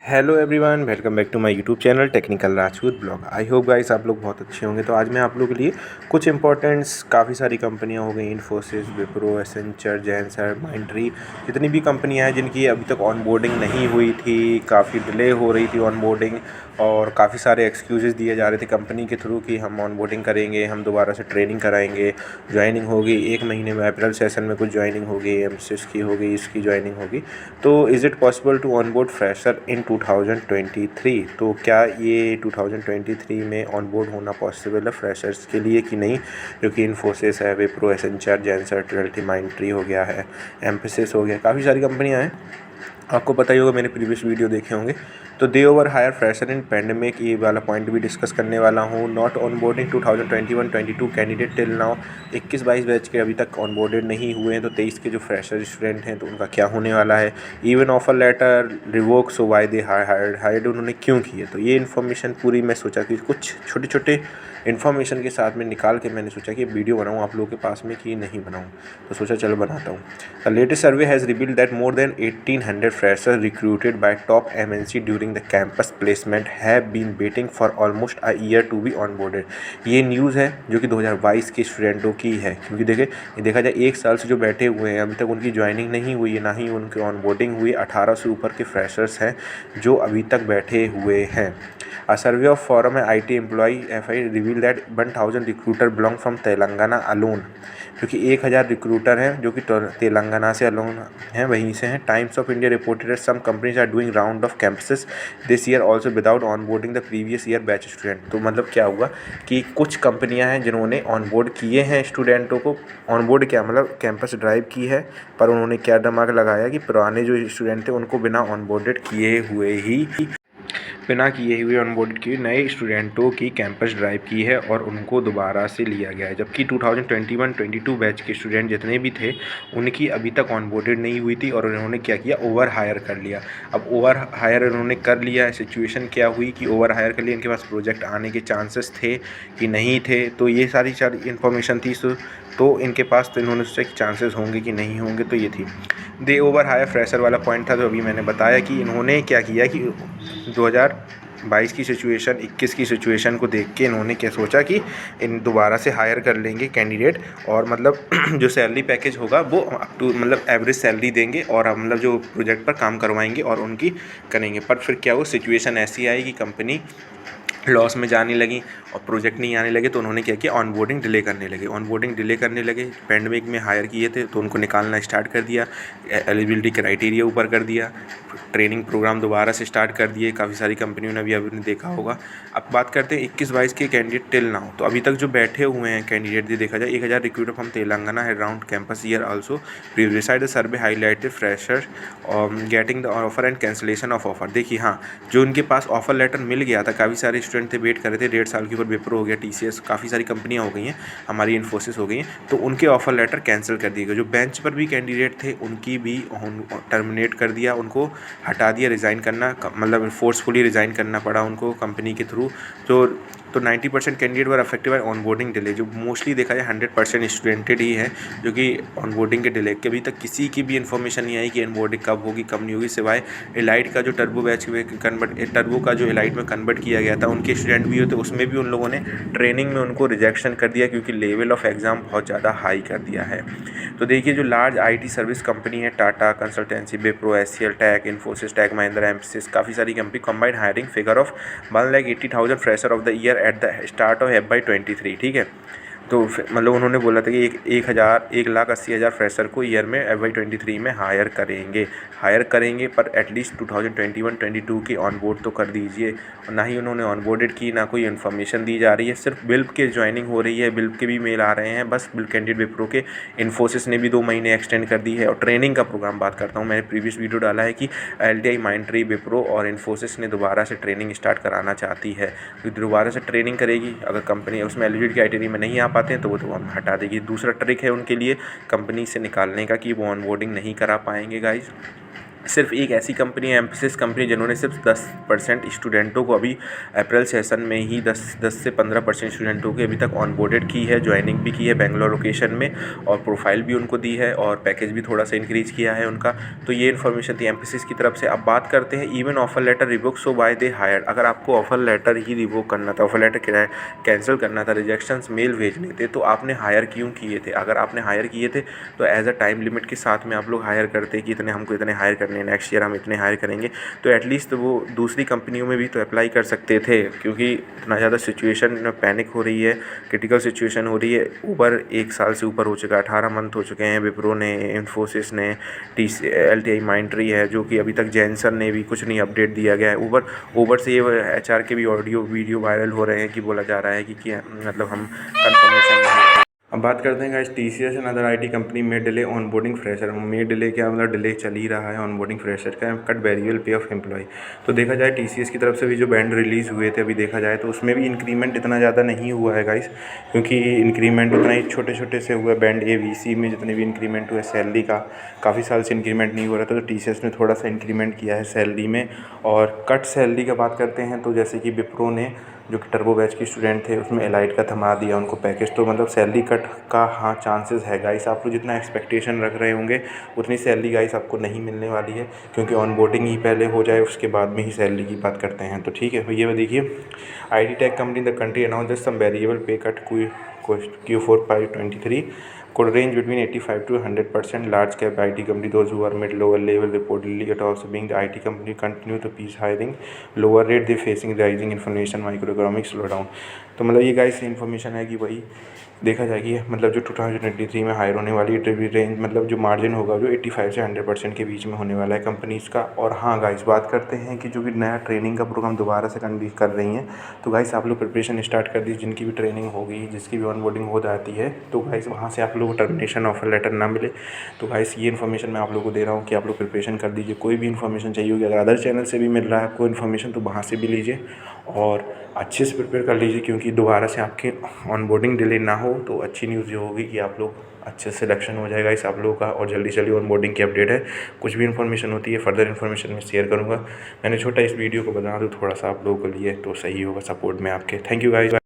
Hello everyone, welcome back to my YouTube channel technical Rajput blog. I hope guys आप लोग बहुत अच्छे होंगे। तो आज मैं आप लोगों के लिए कुछ इंपॉर्टेंट्स, काफ़ी सारी कंपनियां हो गई, इन्फोसिस, विप्रो, एसेंचर, जेंसर, माइंडट्री, जितनी भी कंपनियां हैं जिनकी अभी तक ऑनबोर्डिंग नहीं हुई थी, काफ़ी डिले हो रही थी ऑनबोर्डिंग और काफ़ी सारे एक्सक्यूज़ेस दिए जा रहे थे कंपनी के थ्रू कि हम ऑनबोर्डिंग करेंगे, हम दोबारा से ट्रेनिंग कराएंगे, ज्वाइनिंग होगी 1 महीने में, अप्रैल सेशन में कुछ ज्वाइनिंग होगी, एमसिस की होगी, इसकी ज्वाइनिंग होगी। तो is it possible to onboard fresher in 2023? तो क्या ये 2023 में ऑनबोर्ड होना पॉसिबल है फ्रेशर्स के लिए कि नहीं? जो कि इन्फोसिस है, Wipro, Accenture, Zensar, Trinity, Mindtree हो गया है, एम्फेसिस हो गया, काफ़ी सारी कंपनियां हैं। आपको पता ही होगा, मैंने प्रीवियस वीडियो देखे होंगे। तो दे ओवर हायर फ्रेशर इन पेंडेमिक, ये वाला पॉइंट भी डिस्कस करने वाला हूँ। Not onboarding 2021-22 candidate till now, 21-22 batch के अभी तक ऑनबोर्डेड नहीं हुए हैं। तो 23 के जो फ्रेशर स्टूडेंट हैं तो उनका क्या होने वाला है। Even offer letter revoke, so why they hired, उन्होंने क्यों किए। तो ये इन्फॉर्मेशन पूरी मैं सोचा कि कुछ छोटे छोटे इन्फॉर्मेशन के साथ में निकाल के मैंने सोचा कि वीडियो बनाऊँ आप लोगों के पास में कि नहीं बनाऊँ। तो सोचा चलो बनाता हूँ। The latest survey has revealed that more than 1800 freshers recruited by top MNC during the campus placement have been waiting for almost a year to be onboarded। ये न्यूज़ है जो कि 2022 के स्टूडेंटों की है, क्योंकि देखा जाए 1 साल से जो बैठे हुए हैं अभी तक उनकी ज्वाइनिंग नहीं हुई है, ना ही उनकी ऑनबोर्डिंग हुई। 18 से ऊपर के फ्रेशर्स हैं जो अभी तक बैठे हुए हैं। A survey of forum IT employee FI revealed that 1000 recruiter belong from Telangana alone, क्योंकि 1000 रिक्रूटर हैं जो कि तेलंगाना से अलोन हैं, वहीं से हैं। Times of India reported some companies are doing round of campuses this year also without onboarding the previous year batch student. तो मतलब क्या हुआ कि कुछ कंपनियां हैं जिन्होंने ऑनबोर्ड किए हैं स्टूडेंटों को। ऑनबोर्ड क्या मतलब कैंपस ड्राइव की है, पर उन्होंने क्या दिमाग लगाया कि पुराने जो स्टूडेंट थे उनको बिना ऑनबोर्डेड किए हुए ऑनबोर्ड की नए स्टूडेंटों की कैंपस ड्राइव की है और उनको दोबारा से लिया गया है। जबकि 2021-22 बैच के स्टूडेंट जितने भी थे उनकी अभी तक ऑनबोर्डेड नहीं हुई थी और उन्होंने क्या किया, ओवर हायर कर लिया। अब ओवर हायर उन्होंने कर लिया, सिचुएशन क्या हुई कि ओवर हायर कर लिया, इनके पास प्रोजेक्ट आने के चांसेस थे कि नहीं थे, तो ये सारी इन्फॉर्मेशन थी। तो इनके पास तो इन्होंने सोचा कि चांसेस होंगे कि नहीं होंगे, तो ये थी। दे ओवर हायर फ्रेशर वाला पॉइंट था, तो अभी मैंने बताया कि इन्होंने क्या किया कि 2022 की सिचुएशन, 21 की सिचुएशन को देख के इन्होंने क्या सोचा कि इन दोबारा से हायर कर लेंगे कैंडिडेट, और मतलब जो सैलरी पैकेज होगा वो अप टू मतलब एवरेज सैलरी देंगे और मतलब जो प्रोजेक्ट पर काम करवाएंगे और उनकी करेंगे। पर फिर क्या हो, सिचुएशन ऐसी आई कि कंपनी लॉस में जाने लगी और प्रोजेक्ट नहीं आने लगे, तो उन्होंने क्या किया, ऑनबोर्डिंग डिले करने लगे। पेंडेमिक में हायर किए थे तो उनको निकालना स्टार्ट कर दिया, एलिजिबिलिटी क्राइटेरिया ऊपर कर दिया, ट्रेनिंग प्रोग्राम दोबारा से स्टार्ट कर दिए। काफ़ी सारी कंपनियों ने अभी आपने देखा होगा। अब बात करते हैं 21-22 के कैंडिडेट टिल नाउ। तो अभी तक जो बैठे हुए हैं कैंडिडेट, देखा जाए 1000 रिक्रूटर फ्रॉम तेलंगाना है round campus year also previous the survey highlighted fresher getting the offer and cancellation of offer. देखिए हाँ, जो उनके पास ऑफर लेटर मिल गया था, काफ़ी सारे स्टूडेंट थे, वेट कर रहे थे 1.5 साल के ऊपर। विप्रो हो गया, TCS, काफ़ी सारी कंपनियां हो गई हैं, हमारी इन्फोसिस हो गई हैं, तो उनके ऑफर लेटर कैंसिल कर दिए गए। जो बेंच पर भी कैंडिडेट थे उनकी भी टर्मिनेट कर दिया, उनको हटा दिया, रिज़ाइन करना मतलब फोर्सफुली रिज़ाइन करना पड़ा उनको कंपनी के थ्रू। तो 90% candidate were affected by onboarding delay. जो मोस्टली देखा जाए 100% स्टूडेंटेड ही हैं जो कि ऑनबोर्डिंग के डिले के अभी तक किसी की भी इन्फॉर्मेशन नहीं आई कि ऑनबोर्डिंग कब होगी कब नहीं होगी, सिवाय एलाइट का जो टर्बो का जो एलाइट में कन्वर्ट किया गया था, उनके स्टूडेंट भी होते, उसमें भी उन लोगों ने ट्रेनिंग में उनको रिजेक्शन कर दिया क्योंकि लेवल ऑफ एग्ज़ाम बहुत ज़्यादा हाई कर दिया है। तो देखिए, जो लार्ज IT सर्विस कंपनी है, Tata Consultancy, Wipro, HCL, Tech, Infosys, Tech Mahindra, Mphasis, काफ़ी सारी कंपनी combined hiring figure of 1,80,000 fresher of the year at the start of FY23। ठीक है, तो मतलब उन्होंने बोला था कि 1,80,000 फ्रेशर को ईयर में FY23 में हायर करेंगे, पर एटलीस्ट 2021-22 की ऑनबोर्ड तो कर दीजिए। और ना ही उन्होंने ऑनबोर्डेड की, ना कोई इन्फॉर्मेशन दी जा रही है, सिर्फ बिल्प के ज्वाइनिंग हो रही है, बिल्प के भी मेल आ रहे हैं बस। बिल्प कैंडिडेट विप्रो के, इन्फोसिस ने भी 2 महीने एक्सटेंड कर दी है। और ट्रेनिंग का प्रोग्राम बात करता हूँ, मैंने प्रीवियस वीडियो डाला है कि LTI, माइंडट्री, विप्रो और इन्फोसिस ने दोबारा से ट्रेनिंग स्टार्ट कराना चाहती है। तो दोबारा से ट्रेनिंग करेगी, अगर कंपनी उसमें एलिजिबिलिटी क्राइटेरिया में नहीं आ पाते हैं तो वो तो हम हटा देगी। दूसरा ट्रिक है उनके लिए कंपनी से निकालने का कि वो ऑनबोर्डिंग नहीं करा पाएंगे गाइज। सिर्फ एक ऐसी कंपनी है एम्फेसिस कंपनी जिन्होंने सिर्फ 10% स्टूडेंटों को अभी अप्रैल सेशन में ही 10 से 15% स्टूडेंटों की अभी तक ऑनबोर्डेड की है, ज्वाइनिंग भी की है बेंगलोर लोकेशन में, और प्रोफाइल भी उनको दी है और पैकेज भी थोड़ा सा इंक्रीज़ किया है उनका। तो ये इन्फॉर्मेशन थी एम्फेसिस की तरफ से। अब बात करते हैं even offer letter revoke so by they hired. अगर आपको ऑफर लेटर ही रिवोक करना था, ऑफर लेटर कैंसिल करना था, रिजेक्शंस मेल भेजने थे, तो आपने हायर क्यों किए थे? अगर आपने हायर किए थे तो एज अ टाइम लिमिट के साथ में आप लोग हायर करते कि इतने हमको इतने हायर करने, नेक्स्ट ईयर हम इतने हायर करेंगे, तो एटलीस्ट वो दूसरी कंपनियों में भी तो अप्लाई कर सकते थे। क्योंकि इतना ज़्यादा सिचुएशन पैनिक हो रही है, क्रिटिकल सिचुएशन हो रही है। ऊबर 1 साल से ऊपर हो चुका है, 18 मंथ हो चुके हैं। विप्रो ने, इन्फोसिस ने, LTI माइंडट्री है जो कि अभी तक जैनसन ने भी कुछ नहीं अपडेट दिया गया है। ऊबर से ये HR के भी ऑडियो वीडियो वायरल हो रहे हैं कि बोला जा रहा है कि मतलब हम कंफर्मेशन नहीं। अब बात करते हैं guys, TCS and other IT company में डिले ऑनबोर्डिंग फ्रेशर। में डिले क्या मतलब, डिले चल ही रहा है ऑनबोर्डिंग फ्रेशर का, कट वेरिएबल पे ऑफ एम्प्लॉय। तो देखा जाए TCS की तरफ से भी जो बैंड रिलीज़ हुए थे अभी देखा जाए तो उसमें भी इंक्रीमेंट इतना ज़्यादा नहीं हुआ है गाइस, क्योंकि इंक्रीमेंट उतना ही छोटे छोटे से हुआ है। बैंड ABC में जितने भी इंक्रीमेंट हुए सैलरी का, काफ़ी साल से इंक्रीमेंट नहीं हो रहा था, तो TCS ने थोड़ा सा इंक्रीमेंट किया है सैलरी में। और कट सैलरी का बात करते हैं तो जैसे कि विप्रो ने जो कि टर्बो बैच के स्टूडेंट थे उसमें एलाइट का थमा दिया उनको पैकेज, तो मतलब सैलरी कट का हाँ चांसेस है गाइस। आप लोग जितना एक्सपेक्टेशन रख रहे होंगे उतनी सैलरी गाइस आपको नहीं मिलने वाली है, क्योंकि ऑनबोर्डिंग ही पहले हो जाए उसके बाद में ही सैलरी की बात करते हैं। तो ठीक है, तो ये देखिए, IT tech company the country announce some variable pay cut Q4 5/23 could range between 85 to 100%. Large cap IT company, those who are mid lower level, reportedly it also being the IT company continue to piece hiring lower rate they facing rising inflation macroeconomic slowdown। तो मतलब ये guys information है कि भाई देखा जाए कि मतलब जो 2023 में हायर होने वाली रेंज, मतलब जो मार्जिन होगा जो 85 से 100% के बीच में होने वाला है कंपनीज़ का। और हाँ गाइस, बात करते हैं कि जो भी नया ट्रेनिंग का प्रोग्राम दोबारा से कंडक्ट कर रही हैं, तो गाइस आप लोग प्रिपरेशन स्टार्ट कर दीजिए। जिनकी भी ट्रेनिंग होगी, जिसकी भी ऑनबोर्डिंग हो जाती है, तो गाइस वहाँ से आप लोगों को टर्मिनेशन ऑफर लेटर ना मिले। तो गाइस ये इन्फॉर्मेशन मैं आप लोगों को दे रहा हूँ कि आप लोग प्रिपरेशन कर दीजिए। कोई भी इन्फॉर्मेशन चाहिए होगी, अगर अदर चैनल से भी मिल रहा है आपको इन्फॉर्मेशन, तो वहाँ से भी लीजिए और अच्छे से प्रिपेयर कर लीजिए, क्योंकि दोबारा से आपके ऑनबोर्डिंग डिले ना हो। तो अच्छी न्यूज़ ये होगी कि आप लोग अच्छे से सिलेक्शन हो जाएगा इस आप लोगों का, और जल्दी जल्दी ऑनबोर्डिंग की अपडेट है। कुछ भी इन्फॉर्मेशन होती है, फर्दर इन्फॉर्मेशन मैं शेयर करूँगा। मैंने छोटा इस वीडियो को बना दूँ थोड़ा सा आप लोगों के लिए, तो सही होगा सपोर्ट में आपके। Thank you guys.